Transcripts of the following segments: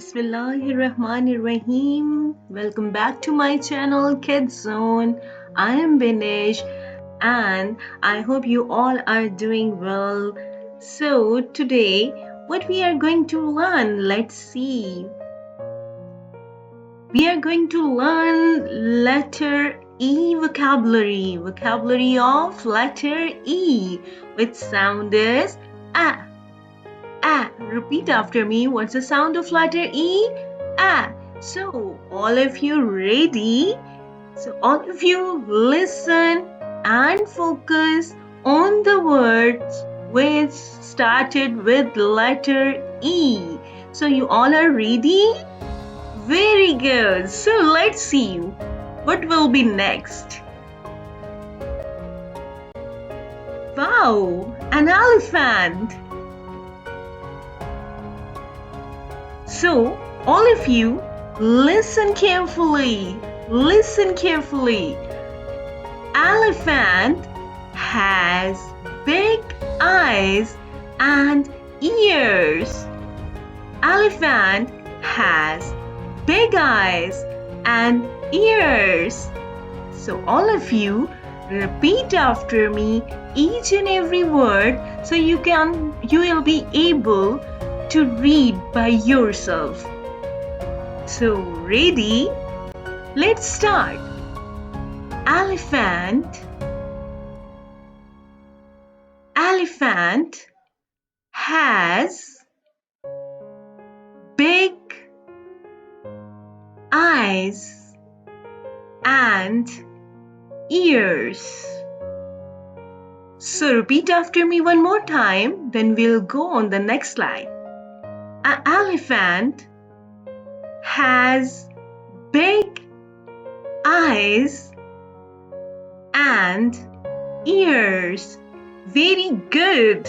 Bismillahirrahmanirrahim. Welcome back to my channel Kids Zone. I am Binesh and I hope you all are doing well. So today what we are going to learn, let's see. We are going to learn letter E vocabulary of letter E, which sound is A. Repeat after me. What's the sound of letter E? A. So, all of you ready? So, all of you listen and focus on the words which started with letter E. So, you all are ready? Very good. So, let's see what will be next. Wow, an elephant. So, all of you, listen carefully. Listen carefully. Elephant has big eyes and ears. Elephant has big eyes and ears. So, all of you, repeat after me each and every word so you will be able to read by yourself. So, ready? Let's start. Elephant. Elephant has big eyes and ears. So, repeat after me one more time, then we'll go on the next slide. An elephant has big eyes and ears. Very good.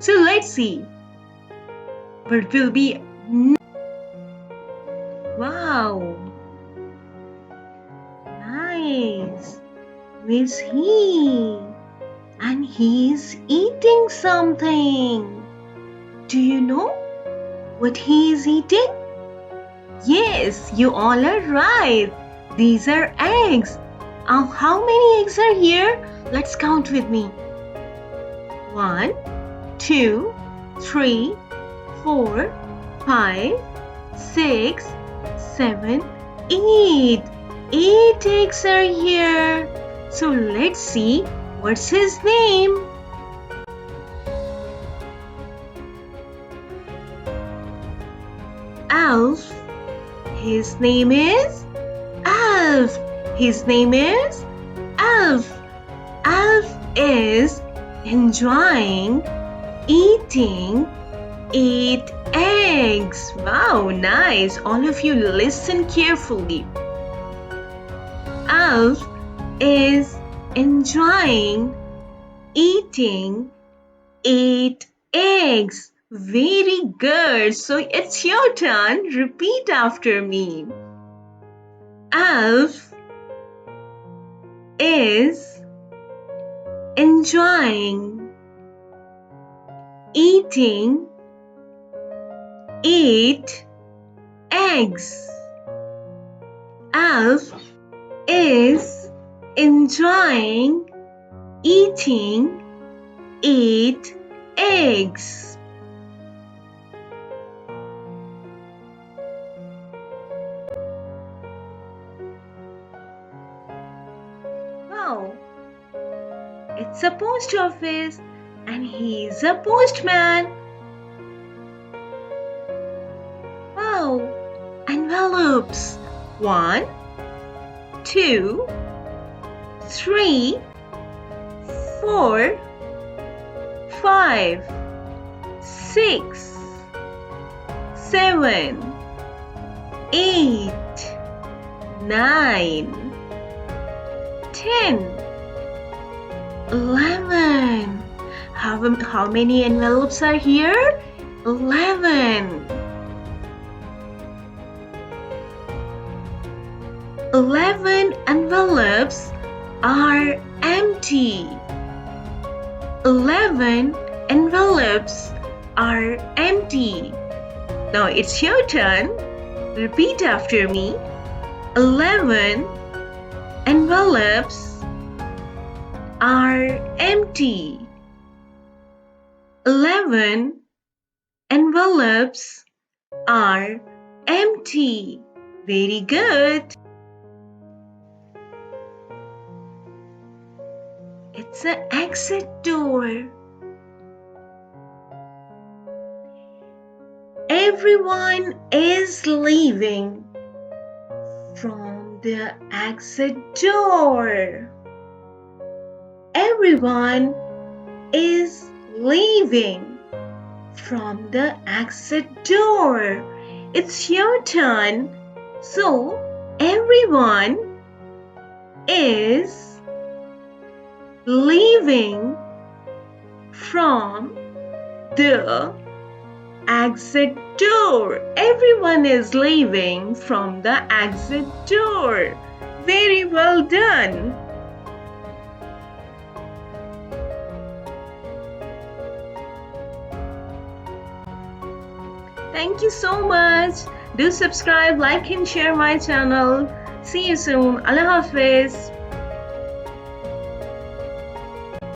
So let's see what will be. Wow. Nice. Where's he? And he's eating something. Do you know what he is eating? Yes, you all are right. These are eggs. How many eggs are here? Let's count with me. 1, 2, 3, 4, 5, 6, 7, 8. 8 eggs are here. So let's see what's his name. Elf. His name is Elf. His name is Elf. Elf is enjoying eating 8 eggs. Wow, nice. All of you listen carefully. Elf is enjoying eating 8 eggs. Very good. So it's your turn. Repeat after me. Elf is enjoying eating 8 eggs. Elf is enjoying eating 8 eggs. Wow, it's a post office and he's a postman. Wow, envelopes. 1, 2, 3, 4, 5, 6, 7, 8, 9, 10, 11. How many envelopes are here? 11. 11 envelopes are empty. 11 envelopes are empty. Now it's your turn. Repeat after me. 11 envelopes are empty. 11 envelopes are empty. Very good. It's an exit door. Everyone is leaving from the exit door. Everyone is leaving from the exit door. It's your turn. So, everyone is leaving from the exit door. Everyone is leaving from the exit door. Very well done. Thank you so much. Do subscribe, like and share my channel. See you soon. Allah Hafiz.